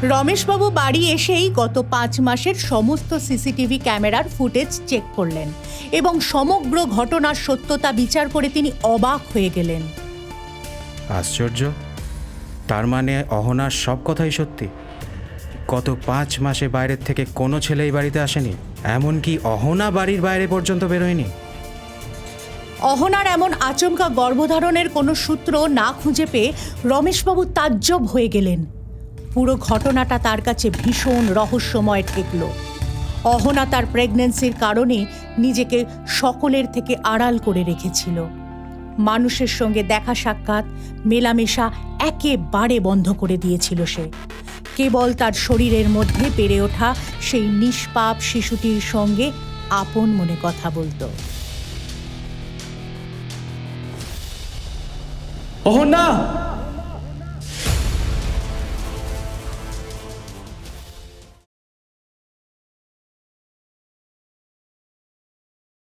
রমেশবাবু বাড়ি এসেই গত 5 মাসের সমস্ত সিসিটিভি ক্যামেরার ফুটেজ চেক করলেন এবং সমগ্র ঘটনার সত্যতা বিচার করে তিনি অবাক হয়ে গেলেন। আশ্চর্য, তার মানে অহনার সব কথাই সত্যি। গত 5 মাসে বাইরের থেকে কোনো ছেলেই বাড়িতে আসেনি, এমনকি অহনা বাড়ির বাইরে পর্যন্ত বেরোয়নি। অহনার এমন আচমকা গর্ভধারণের কোনো সূত্র না খুঁজে পেয়ে রমেশবাবু তাজ্জব হয়ে গেলেন। পুরো ঘটনাটা তার কাছে ভীষণ রহস্যময় ঠেকল। অহনা তার প্রেগন্যান্সির কারণে নিজেকে সকলের থেকে আড়াল করে রেখেছিল। মানুষের সঙ্গে দেখা সাক্ষাৎ, মেলামেশা একেবারে বন্ধ করে দিয়েছিল সে। কেবল তার শরীরের মধ্যে বেড়ে ওঠা সেই নিষ্পাপ শিশুটির সঙ্গে আপন মনে কথা বলতো। অহনা!